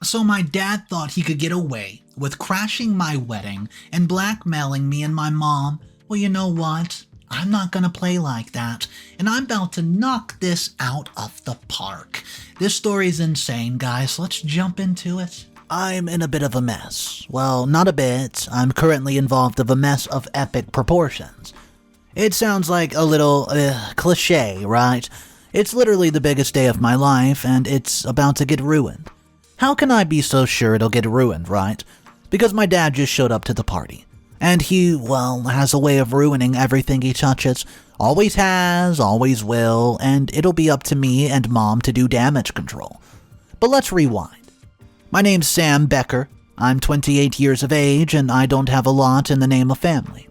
So my dad thought he could get away with crashing my wedding and blackmailing me and my mom. Well, you know what? I'm not gonna play like that, and I'm about to knock this out of the park. This story's insane, guys. Let's jump into it. I'm in a bit of a mess. Well, not a bit. I'm currently involved of a mess of epic proportions. It sounds like a little cliche, right? It's literally the biggest day of my life, and it's about to get ruined. How can I be so sure it'll get ruined, right? Because my dad just showed up to the party. And he, well, has a way of ruining everything he touches. Always has, always will, and it'll be up to me and Mom to do damage control. But let's rewind. My name's Sam Becker. I'm 28 years of age, and I don't have a lot in the name of family.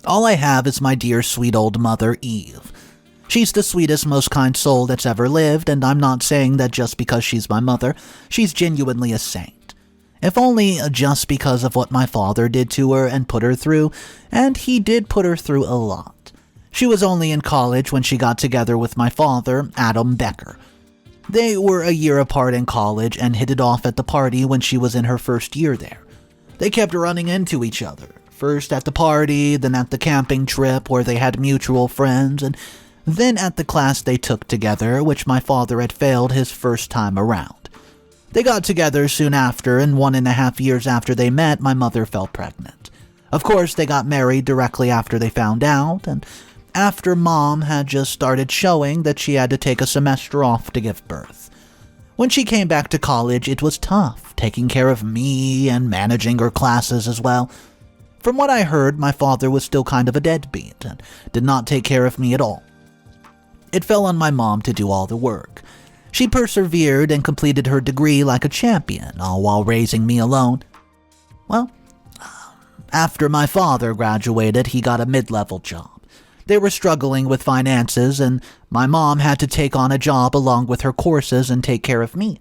All I have is my dear sweet old mother, Eve. She's the sweetest, most kind soul that's ever lived, and I'm not saying that just because she's my mother, she's genuinely a saint. If only just because of what my father did to her and put her through, and he did put her through a lot. She was only in college when she got together with my father, Adam Becker. They were a year apart in college and hit it off at the party when she was in her first year there. They kept running into each other, first at the party, then at the camping trip where they had mutual friends, and then at the class they took together, which my father had failed his first time around. They got together soon after, and 1.5 years after they met, my mother fell pregnant. Of course, they got married directly after they found out, and after Mom had just started showing that she had to take a semester off to give birth. When she came back to college, it was tough, taking care of me and managing her classes as well. From what I heard, my father was still kind of a deadbeat and did not take care of me at all. It fell on my mom to do all the work. She persevered and completed her degree like a champion, all while raising me alone. Well, after my father graduated, he got a mid-level job. They were struggling with finances, and my mom had to take on a job along with her courses and take care of me.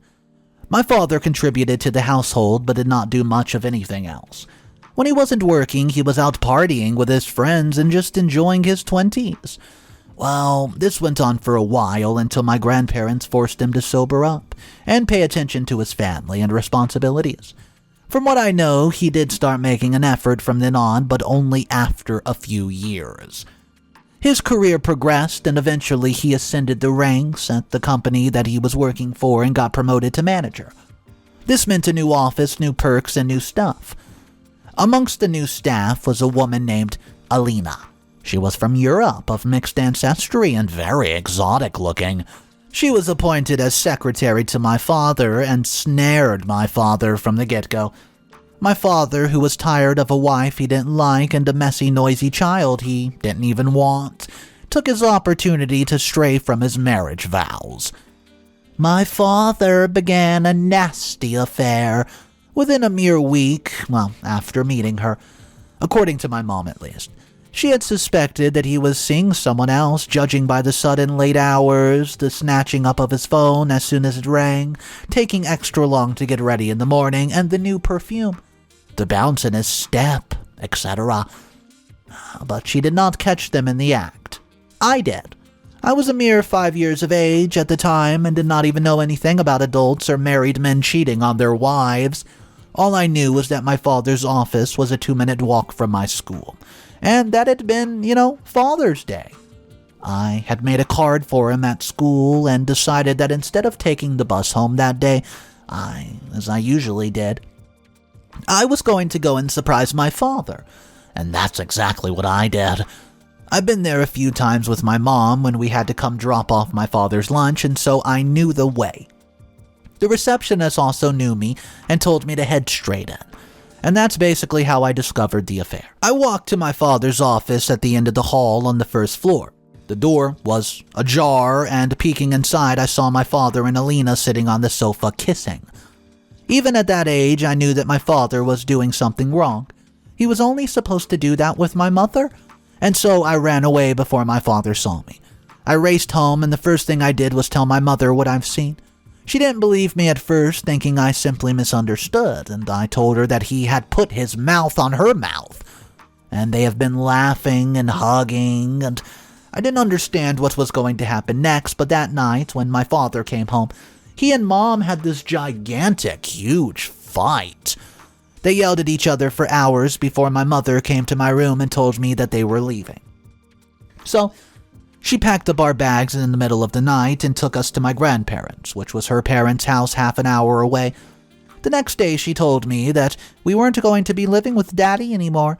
My father contributed to the household but did not do much of anything else. When he wasn't working, he was out partying with his friends and just enjoying his 20s. Well, this went on for a while until my grandparents forced him to sober up and pay attention to his family and responsibilities. From what I know, he did start making an effort from then on, but only after a few years. His career progressed, and eventually he ascended the ranks at the company that he was working for and got promoted to manager. This meant a new office, new perks, and new stuff. Amongst the new staff was a woman named Alina. She was from Europe, of mixed ancestry, and very exotic looking. She was appointed as secretary to my father and snared my father from the get-go. My father, who was tired of a wife he didn't like and a messy, noisy child he didn't even want, took his opportunity to stray from his marriage vows. My father began a nasty affair within a mere week, well, after meeting her, according to my mom at least. She had suspected that he was seeing someone else, judging by the sudden late hours, the snatching up of his phone as soon as it rang, taking extra long to get ready in the morning, and the new perfume, the bounce in his step, etc. But she did not catch them in the act. I did. I was a mere 5 years of age at the time and did not even know anything about adults or married men cheating on their wives. All I knew was that my father's office was a 2-minute walk from my school, and that it had been, Father's Day. I had made a card for him at school and decided that instead of taking the bus home that day, as I usually did, I was going to go and surprise my father, and that's exactly what I did. I've been there a few times with my mom when we had to come drop off my father's lunch, and so I knew the way. The receptionist also knew me and told me to head straight in. And that's basically how I discovered the affair. I walked to my father's office at the end of the hall on the first floor. The door was ajar, and peeking inside, I saw my father and Alina sitting on the sofa kissing. Even at that age, I knew that my father was doing something wrong. He was only supposed to do that with my mother, and so I ran away before my father saw me. I raced home, and the first thing I did was tell my mother what I've seen. She didn't believe me at first, thinking I simply misunderstood, and I told her that he had put his mouth on her mouth. And they have been laughing and hugging, and I didn't understand what was going to happen next, but that night, when my father came home, He and Mom had this gigantic, huge fight. They yelled at each other for hours before my mother came to my room and told me that they were leaving. So, she packed up our bags in the middle of the night and took us to my grandparents', which was her parents' house half an hour away. The next day she told me that we weren't going to be living with Daddy anymore,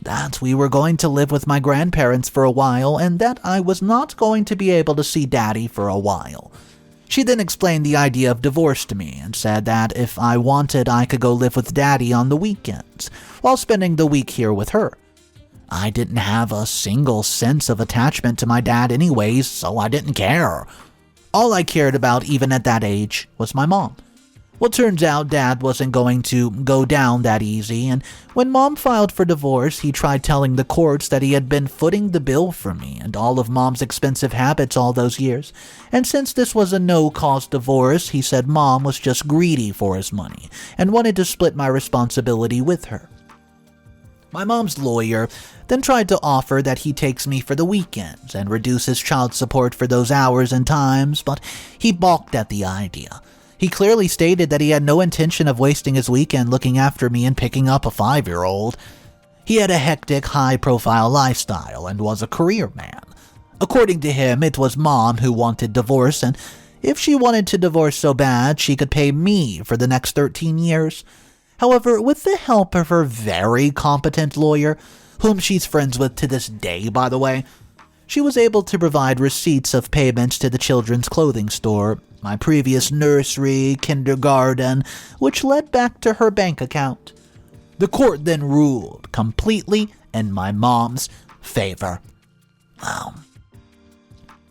that we were going to live with my grandparents for a while, and that I was not going to be able to see Daddy for a while. She then explained the idea of divorce to me and said that if I wanted, I could go live with Daddy on the weekends, while spending the week here with her. I didn't have a single sense of attachment to my dad anyways, so I didn't care. All I cared about, even at that age, was my mom. Well, turns out Dad wasn't going to go down that easy, and when Mom filed for divorce, he tried telling the courts that he had been footing the bill for me and all of Mom's expensive habits all those years. And since this was a no-cause divorce, he said Mom was just greedy for his money and wanted to split my responsibility with her. My mom's lawyer then tried to offer that he takes me for the weekends and reduce his child support for those hours and times, but he balked at the idea. He clearly stated that he had no intention of wasting his weekend looking after me and picking up a 5-year-old. He had a hectic, high-profile lifestyle and was a career man. According to him, it was Mom who wanted divorce, and if she wanted to divorce so bad, she could pay me for the next 13 years. However, with the help of her very competent lawyer, whom she's friends with to this day, by the way, she was able to provide receipts of payments to the children's clothing store, my previous nursery, kindergarten, which led back to her bank account. The court then ruled completely in my mom's favor.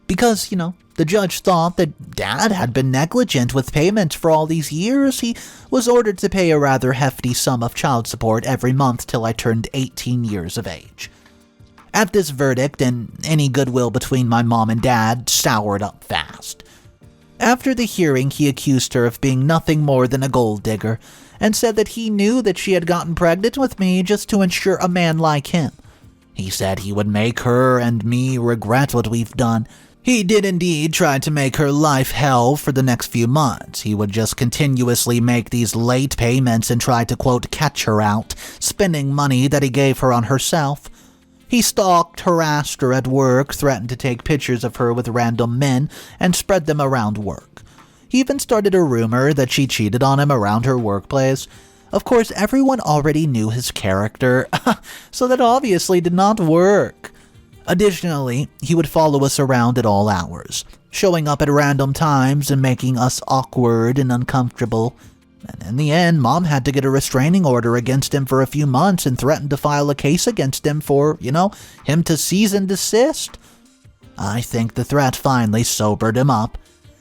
Because, the judge thought that Dad had been negligent with payments for all these years, he was ordered to pay a rather hefty sum of child support every month till I turned 18 years of age. At this verdict, and any goodwill between my mom and Dad soured up fast. After the hearing, he accused her of being nothing more than a gold digger, and said that he knew that she had gotten pregnant with me just to ensure a man like him. He said he would make her and me regret what we've done. He did indeed try to make her life hell for the next few months. He would just continuously make these late payments and try to, quote, catch her out, spending money that he gave her on herself. He stalked, harassed her at work, threatened to take pictures of her with random men, and spread them around work. He even started a rumor that she cheated on him around her workplace. Of course, everyone already knew his character, so that obviously did not work. Additionally, he would follow us around at all hours, showing up at random times and making us awkward and uncomfortable. And in the end, Mom had to get a restraining order against him for a few months and threatened to file a case against him for, him to cease and desist. I think the threat finally sobered him up.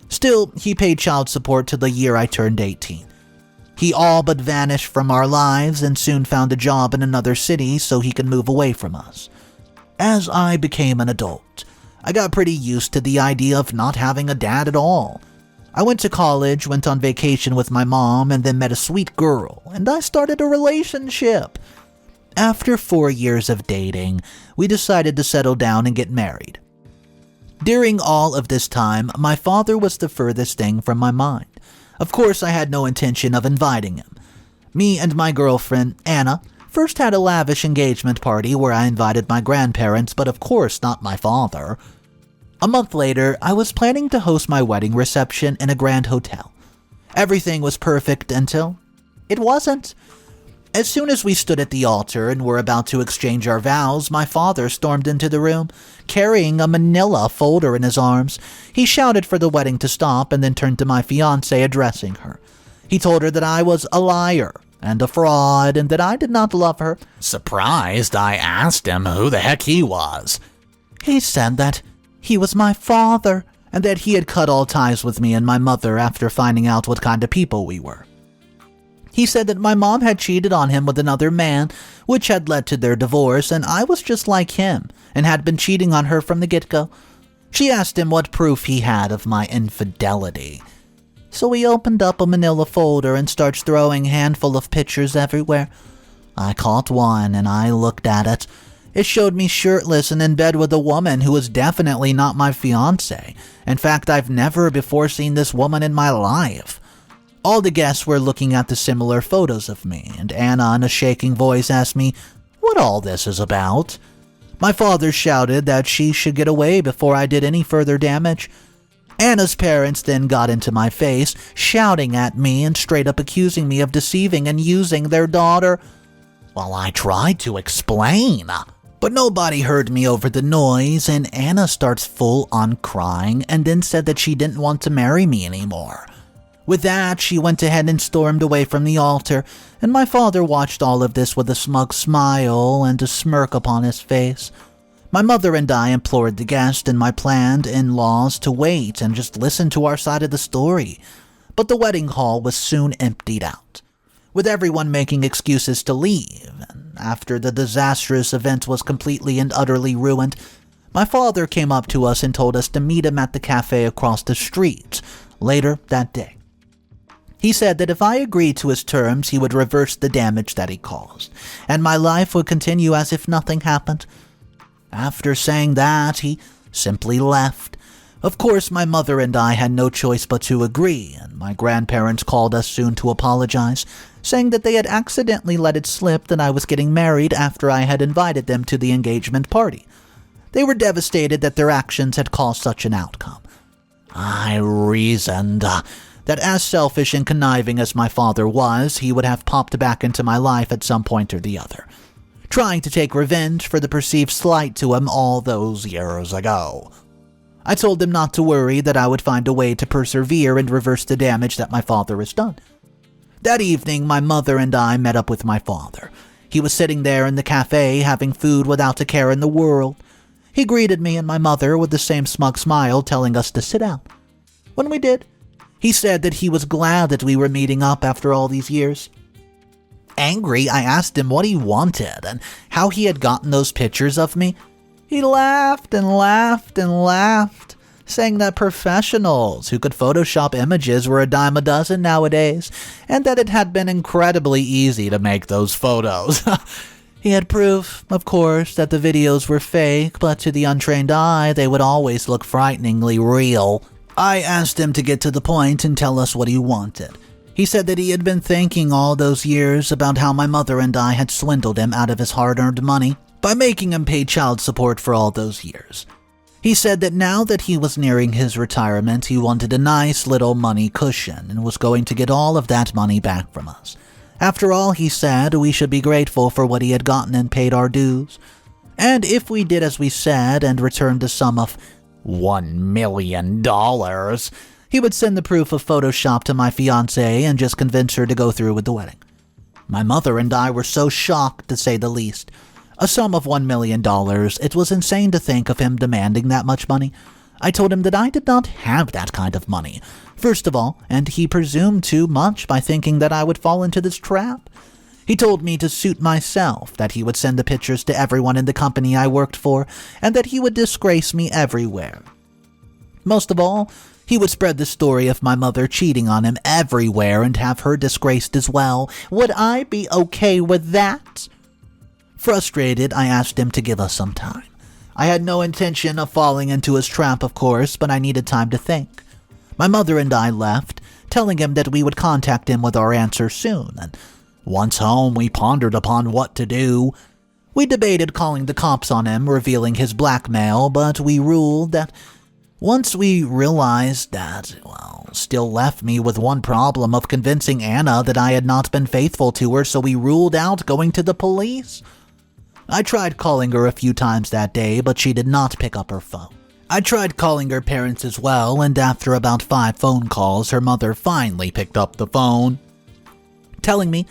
Still, he paid child support till the year I turned 18. He all but vanished from our lives and soon found a job in another city so he could move away from us. As I became an adult, I got pretty used to the idea of not having a dad at all. I went to college, went on vacation with my mom, and then met a sweet girl, and I started a relationship. After 4 years of dating, we decided to settle down and get married. During all of this time, my father was the furthest thing from my mind. Of course, I had no intention of inviting him. Me and my girlfriend, Anna, first had a lavish engagement party where I invited my grandparents, but of course not my father. A month later, I was planning to host my wedding reception in a grand hotel. Everything was perfect until it wasn't. As soon as we stood at the altar and were about to exchange our vows, my father stormed into the room, carrying a manila folder in his arms. He shouted for the wedding to stop and then turned to my fiancée, addressing her. He told her that I was a liar and a fraud and that I did not love her. Surprised, I asked him who the heck he was. He said that he was my father and that he had cut all ties with me and my mother after finding out what kind of people we were. He said that my mom had cheated on him with another man, which had led to their divorce, and I was just like him and had been cheating on her from the get-go. She asked him what proof he had of my infidelity. So he opened up a manila folder and starts throwing a handful of pictures everywhere. I caught one and I looked at it. It showed me shirtless and in bed with a woman who was definitely not my fiancé. In fact, I've never before seen this woman in my life. All the guests were looking at the similar photos of me, and Anna in a shaking voice asked me what all this is about. My father shouted that she should get away before I did any further damage. Anna's parents then got into my face, shouting at me and straight up accusing me of deceiving and using their daughter. Well, I tried to explain, but nobody heard me over the noise, and Anna starts full on crying and then said that she didn't want to marry me anymore. With that, she went ahead and stormed away from the altar, and my father watched all of this with a smug smile and a smirk upon his face. My mother and I implored the guest and my planned in-laws to wait and just listen to our side of the story, but the wedding hall was soon emptied out, with everyone making excuses to leave, and after the disastrous event was completely and utterly ruined, my father came up to us and told us to meet him at the cafe across the street later that day. He said that if I agreed to his terms, he would reverse the damage that he caused, and my life would continue as if nothing happened. After saying that, he simply left. Of course, my mother and I had no choice but to agree, and my grandparents called us soon to apologize, saying that they had accidentally let it slip that I was getting married after I had invited them to the engagement party. They were devastated that their actions had caused such an outcome. I reasoned that as selfish and conniving as my father was, he would have popped back into my life at some point or the other, trying to take revenge for the perceived slight to him all those years ago. I told him not to worry, that I would find a way to persevere and reverse the damage that my father has done. That evening, my mother and I met up with my father. He was sitting there in the cafe having food without a care in the world. He greeted me and my mother with the same smug smile, telling us to sit down. When we did, he said that he was glad that we were meeting up after all these years. Angry, I asked him what he wanted and how he had gotten those pictures of me. He laughed and laughed and laughed, saying that professionals who could Photoshop images were a dime a dozen nowadays, and that it had been incredibly easy to make those photos. He had proof, of course, that the videos were fake, but to the untrained eye, they would always look frighteningly real. I asked him to get to the point and tell us what he wanted. He said that he had been thinking all those years about how my mother and I had swindled him out of his hard-earned money by making him pay child support for all those years. He said that now that he was nearing his retirement, he wanted a nice little money cushion and was going to get all of that money back from us. After all, he said, we should be grateful for what he had gotten and paid our dues. And if we did as we said and returned the sum of $1 million, he would send the proof of Photoshop to my fiancée and just convince her to go through with the wedding. My mother and I were so shocked, to say the least. A sum of $1 million, it was insane to think of him demanding that much money. I told him that I did not have that kind of money, first of all, and he presumed too much by thinking that I would fall into this trap. He told me to suit myself, that he would send the pictures to everyone in the company I worked for, and that he would disgrace me everywhere. Most of all, he would spread the story of my mother cheating on him everywhere and have her disgraced as well. Would I be okay with that? Frustrated, I asked him to give us some time. I had no intention of falling into his trap, of course, but I needed time to think. My mother and I left, telling him that we would contact him with our answer soon, and once home, we pondered upon what to do. We debated calling the cops on him, revealing his blackmail, but we ruled that once we realized that, still left me with one problem of convincing Anna that I had not been faithful to her, so we ruled out going to the police. I tried calling her a few times that day, but she did not pick up her phone. I tried calling her parents as well, and after about 5 phone calls, her mother finally picked up the phone, telling me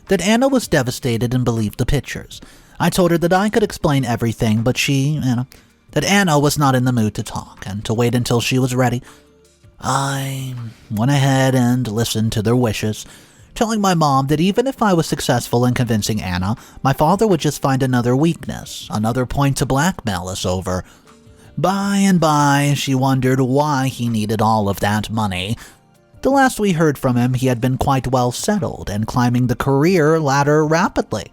that Anna was devastated and believed the pictures. I told her that I could explain everything, but that Anna was not in the mood to talk, and to wait until she was ready. I went ahead and listened to their wishes, telling my mom that even if I was successful in convincing Anna, my father would just find another weakness, another point to blackmail us over. By and by, she wondered why he needed all of that money. The last we heard from him, he had been quite well settled and climbing the career ladder rapidly.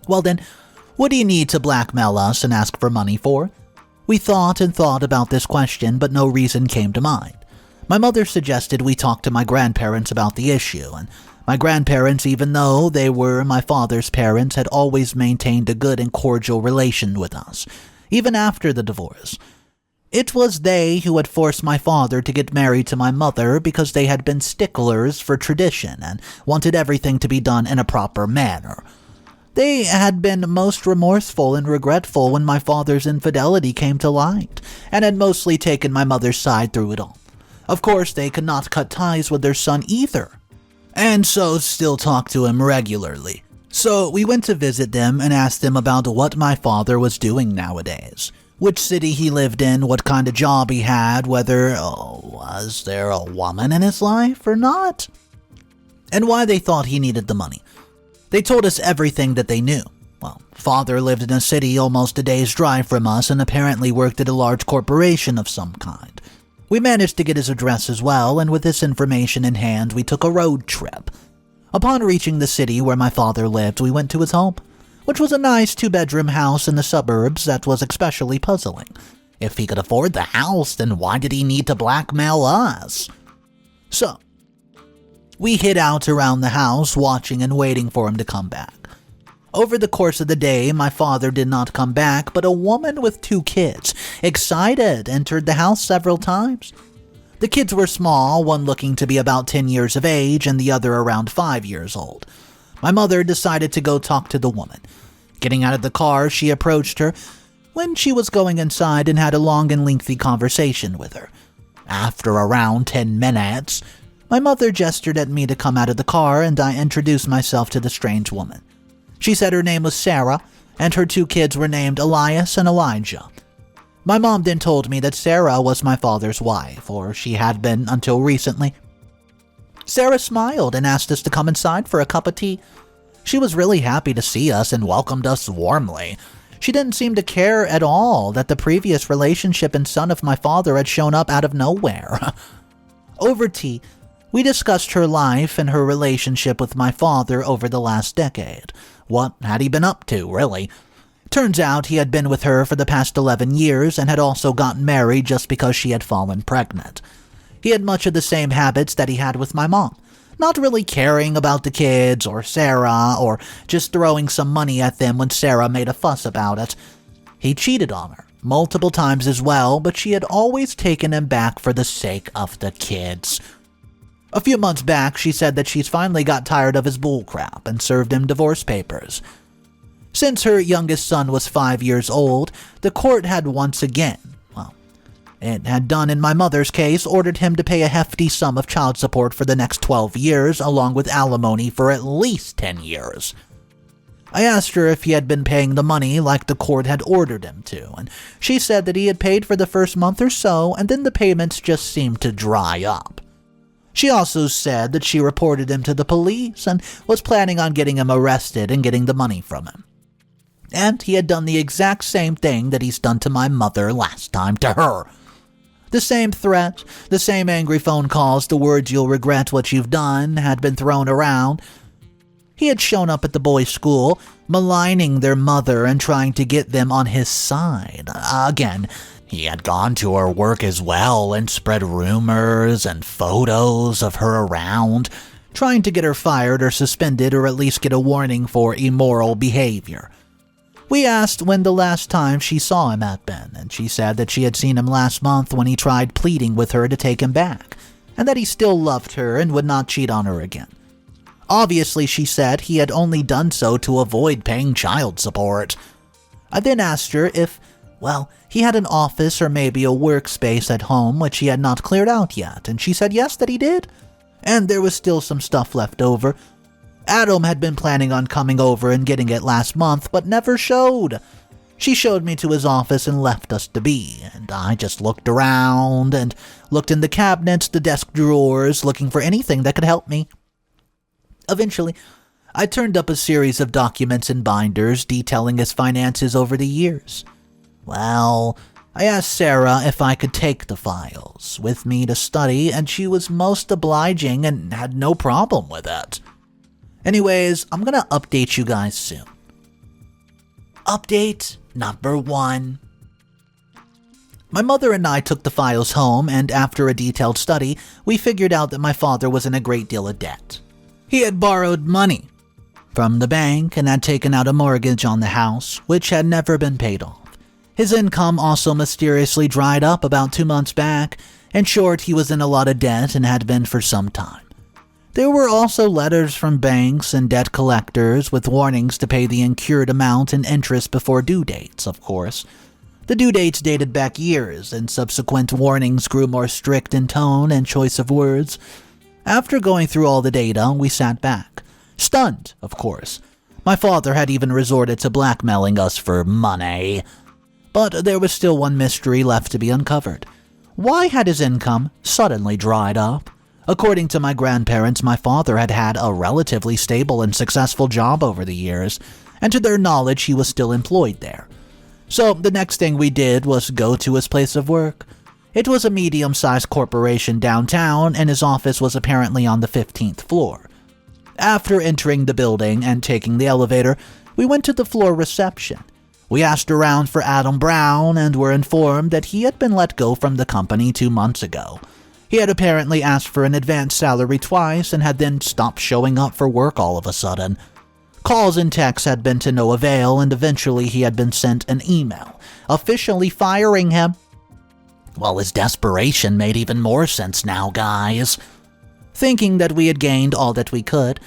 Well then, What do you need to blackmail us and ask for money for? We thought and thought about this question, but no reason came to mind. My mother suggested we talk to my grandparents about the issue, and my grandparents, even though they were my father's parents, had always maintained a good and cordial relation with us, even after the divorce. It was they who had forced my father to get married to my mother because they had been sticklers for tradition and wanted everything to be done in a proper manner. They had been most remorseful and regretful when my father's infidelity came to light, and had mostly taken my mother's side through it all. Of course, they could not cut ties with their son either, and so still talked to him regularly. So we went to visit them and asked them about what my father was doing nowadays, which city he lived in, what kind of job he had, whether was there a woman in his life or not, and why they thought he needed the money. They told us everything that they knew. Well, father lived in a city almost a day's drive from us and apparently worked at a large corporation of some kind. We managed to get his address as well, and with this information in hand, we took a road trip. Upon reaching the city where my father lived, we went to his home, which was a nice 2-bedroom house in the suburbs that was especially puzzling. If he could afford the house, then why did he need to blackmail us? So, we hid out around the house, watching and waiting for him to come back. Over the course of the day, my father did not come back, but a woman with 2 kids, excited, entered the house several times. The kids were small, one looking to be about 10 years of age and the other around 5 years old. My mother decided to go talk to the woman. Getting out of the car, she approached her when she was going inside and had a long and lengthy conversation with her. After around 10 minutes, my mother gestured at me to come out of the car, and I introduced myself to the strange woman. She said her name was Sarah, and her 2 kids were named Elias and Elijah. My mom then told me that Sarah was my father's wife, or she had been until recently. Sarah smiled and asked us to come inside for a cup of tea. She was really happy to see us and welcomed us warmly. She didn't seem to care at all that the previous relationship and son of my father had shown up out of nowhere. Over tea, we discussed her life and her relationship with my father over the last decade. What had he been up to, really? Turns out he had been with her for the past 11 years and had also gotten married just because she had fallen pregnant. He had much of the same habits that he had with my mom, not really caring about the kids or Sarah, or just throwing some money at them when Sarah made a fuss about it. He cheated on her multiple times as well, but she had always taken him back for the sake of the kids. A few months back, she said that she's finally got tired of his bullcrap and served him divorce papers. Since her youngest son was 5 years old, the court had once again, it had done in my mother's case, ordered him to pay a hefty sum of child support for the next 12 years, along with alimony for at least 10 years. I asked her if he had been paying the money like the court had ordered him to, and she said that he had paid for the first month or so, and then the payments just seemed to dry up. She also said that she reported him to the police and was planning on getting him arrested and getting the money from him. And he had done the exact same thing that he's done to my mother last time to her. The same threat, the same angry phone calls, the words "you'll regret what you've done" had been thrown around. He had shown up at the boys' school, maligning their mother and trying to get them on his side. Again, he had gone to her work as well and spread rumors and photos of her around, trying to get her fired or suspended or at least get a warning for immoral behavior. We asked when the last time she saw him had been, and she said that she had seen him last month when he tried pleading with her to take him back, and that he still loved her and would not cheat on her again. Obviously, she said, he had only done so to avoid paying child support. I then asked her if, he had an office or maybe a workspace at home which he had not cleared out yet, and she said yes, that he did, and there was still some stuff left over. Adam had been planning on coming over and getting it last month, but never showed. She showed me to his office and left us to be, and I just looked around and looked in the cabinets, the desk drawers, looking for anything that could help me. Eventually, I turned up a series of documents and binders detailing his finances over the years. I asked Sarah if I could take the files with me to study, and she was most obliging and had no problem with it. Anyways, I'm gonna update you guys soon. Update number 1. My mother and I took the files home, and after a detailed study, we figured out that my father was in a great deal of debt. He had borrowed money from the bank and had taken out a mortgage on the house, which had never been paid off. His income also mysteriously dried up about 2 months back. In short, he was in a lot of debt and had been for some time. There were also letters from banks and debt collectors with warnings to pay the incurred amount and interest before due dates, of course. The due dates dated back years, and subsequent warnings grew more strict in tone and choice of words. After going through all the data, we sat back. Stunned, of course. My father had even resorted to blackmailing us for money. But there was still one mystery left to be uncovered. Why had his income suddenly dried up? According to my grandparents, my father had had a relatively stable and successful job over the years, and to their knowledge, he was still employed there. So the next thing we did was go to his place of work. It was a medium-sized corporation downtown, and his office was apparently on the 15th floor. After entering the building and taking the elevator, we went to the floor reception. We asked around for Adam Brown and were informed that he had been let go from the company 2 months ago. He had apparently asked for an advance salary twice and had then stopped showing up for work all of a sudden. Calls and texts had been to no avail, and eventually he had been sent an email, officially firing him. Well, his desperation made even more sense now, guys. Thinking that we had gained all that we could,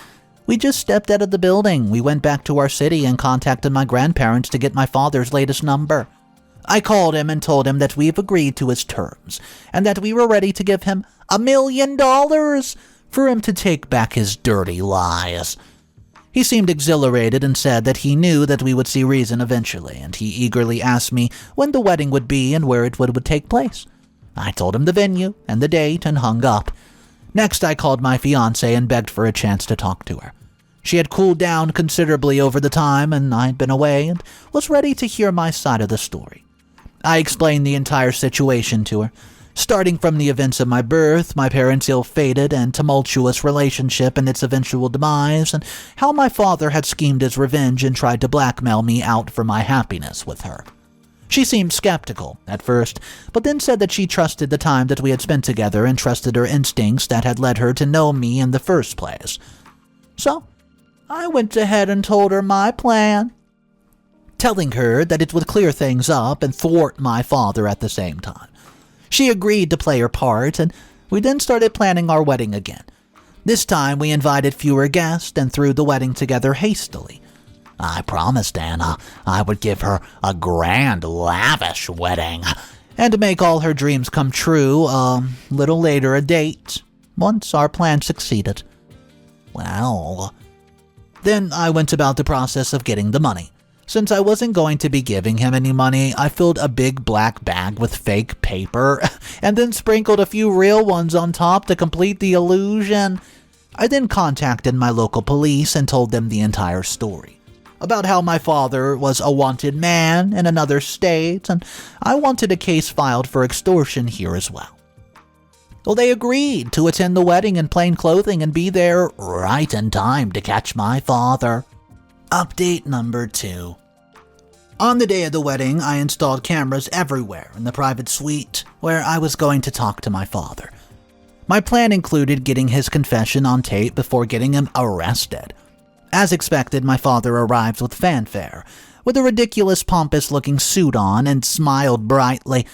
we just stepped out of the building. We went back to our city and contacted my grandparents to get my father's latest number. I called him and told him that we've agreed to his terms, and that we were ready to give him $1 million for him to take back his dirty lies. He seemed exhilarated and said that he knew that we would see reason eventually, and he eagerly asked me when the wedding would be and where it would take place. I told him the venue and the date and hung up. Next, I called my fiancée and begged for a chance to talk to her. She had cooled down considerably over the time, and I'd been away and was ready to hear my side of the story. I explained the entire situation to her, starting from the events of my birth, my parents' ill-fated and tumultuous relationship and its eventual demise, and how my father had schemed his revenge and tried to blackmail me out for my happiness with her. She seemed skeptical at first, but then said that she trusted the time that we had spent together and trusted her instincts that had led her to know me in the first place. So, I went ahead and told her my plan, telling her that it would clear things up and thwart my father at the same time. She agreed to play her part, and we then started planning our wedding again. This time we invited fewer guests and threw the wedding together hastily. I promised Anna I would give her a grand, lavish wedding and make all her dreams come true little later a date, once our plan succeeded. Well, then I went about the process of getting the money. Since I wasn't going to be giving him any money, I filled a big black bag with fake paper and then sprinkled a few real ones on top to complete the illusion. I then contacted my local police and told them the entire story about how my father was a wanted man in another state, and I wanted a case filed for extortion here as well. Well, they agreed to attend the wedding in plain clothing and be there right in time to catch my father. Update number 2. On the day of the wedding, I installed cameras everywhere in the private suite where I was going to talk to my father. My plan included getting his confession on tape before getting him arrested. As expected, my father arrived with fanfare, with a ridiculous pompous-looking suit on, and smiled brightly.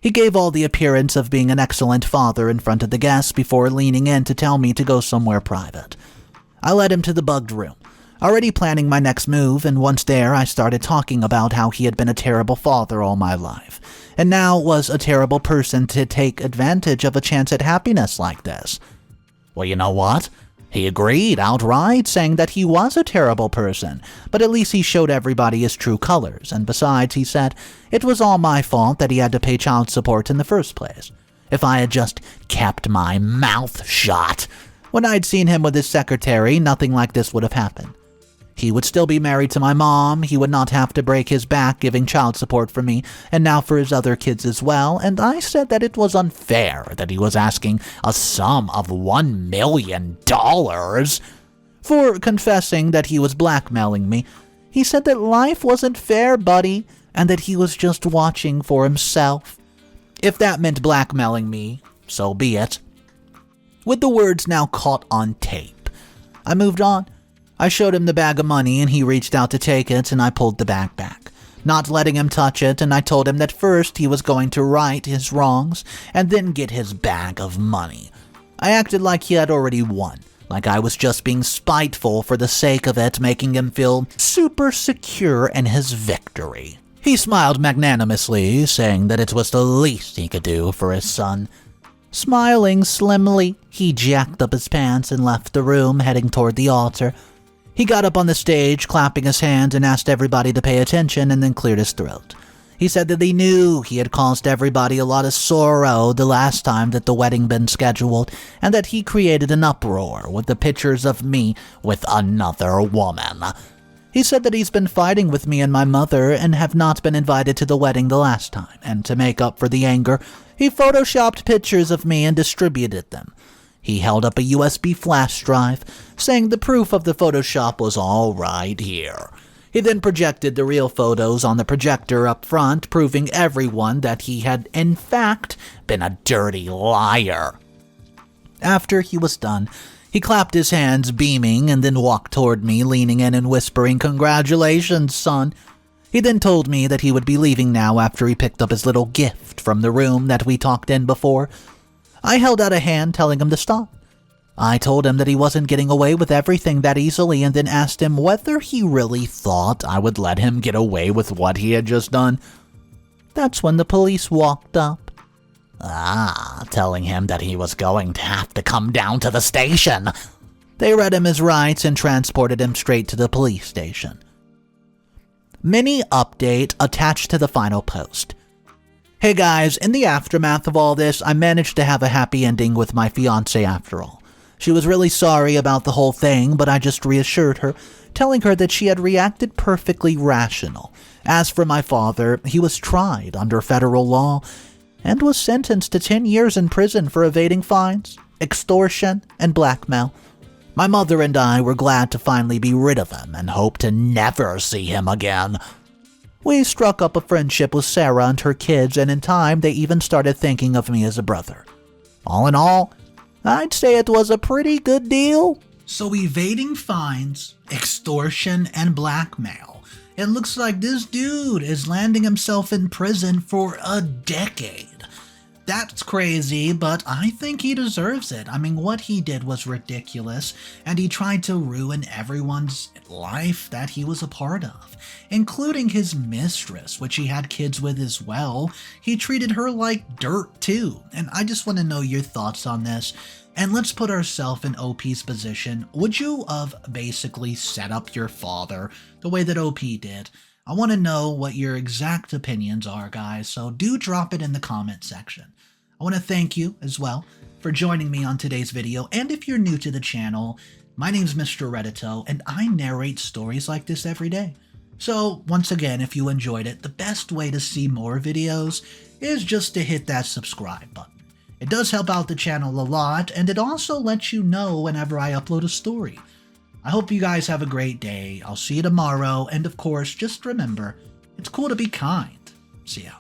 He gave all the appearance of being an excellent father in front of the guests before leaning in to tell me to go somewhere private. I led him to the bugged room, already planning my next move, and once there I started talking about how he had been a terrible father all my life, and now was a terrible person to take advantage of a chance at happiness like this. Well, you know what? He agreed outright, saying that he was a terrible person, but at least he showed everybody his true colors, and besides, he said, it was all my fault that he had to pay child support in the first place. If I had just kept my mouth shut. When I'd seen him with his secretary, nothing like this would have happened. He would still be married to my mom, he would not have to break his back giving child support for me, and now for his other kids as well, and I said that it was unfair that he was asking a sum of $1 million for confessing that he was blackmailing me. He said that life wasn't fair, buddy, and that he was just watching for himself. If that meant blackmailing me, so be it. With the words now caught on tape, I moved on. I showed him the bag of money and he reached out to take it, and I pulled the bag back, not letting him touch it, and I told him that first he was going to right his wrongs and then get his bag of money. I acted like he had already won, like I was just being spiteful for the sake of it, making him feel super secure in his victory. He smiled magnanimously, saying that it was the least he could do for his son. Smiling slimly, he jacked up his pants and left the room, heading toward the altar. He got up on the stage, clapping his hands, and asked everybody to pay attention, and then cleared his throat. He said that he knew he had caused everybody a lot of sorrow the last time that the wedding been scheduled, and that he created an uproar with the pictures of me with another woman. He said that he's been fighting with me and my mother and have not been invited to the wedding the last time, and to make up for the anger, he photoshopped pictures of me and distributed them. He held up a USB flash drive, saying the proof of the Photoshop was all right here. He then projected the real photos on the projector up front, proving everyone that he had, in fact, been a dirty liar. After he was done, he clapped his hands, beaming, and then walked toward me, leaning in and whispering, "Congratulations, son." He then told me that he would be leaving now after he picked up his little gift from the room that we talked in before. I held out a hand, telling him to stop. I told him that he wasn't getting away with everything that easily, and then asked him whether he really thought I would let him get away with what he had just done. That's when the police walked up. Telling him that he was going to have to come down to the station. They read him his rights and transported him straight to the police station. Mini update attached to the final post. Hey guys, in the aftermath of all this, I managed to have a happy ending with my fiancée after all. She was really sorry about the whole thing, but I just reassured her, telling her that she had reacted perfectly rational. As for my father, he was tried under federal law and was sentenced to 10 years in prison for evading fines, extortion, and blackmail. My mother and I were glad to finally be rid of him and hope to never see him again. We struck up a friendship with Sarah and her kids, and in time they even started thinking of me as a brother. All in all, I'd say it was a pretty good deal. So evading fines, extortion, and blackmail. It looks like this dude is landing himself in prison for a decade. That's crazy, but I think he deserves it. I mean, what he did was ridiculous, and he tried to ruin everyone's life that he was a part of, including his mistress, which he had kids with as well. He treated her like dirt too, and I just want to know your thoughts on this. And let's put ourselves in OP's position. Would you have basically set up your father the way that OP did? I want to know what your exact opinions are, guys, so do drop it in the comment section. I want to thank you as well for joining me on today's video, and if you're new to the channel, my name's Mr. Reddito, and I narrate stories like this every day. So, once again, if you enjoyed it, the best way to see more videos is just to hit that subscribe button. It does help out the channel a lot, and it also lets you know whenever I upload a story. I hope you guys have a great day. I'll see you tomorrow, and of course, just remember, it's cool to be kind. See ya.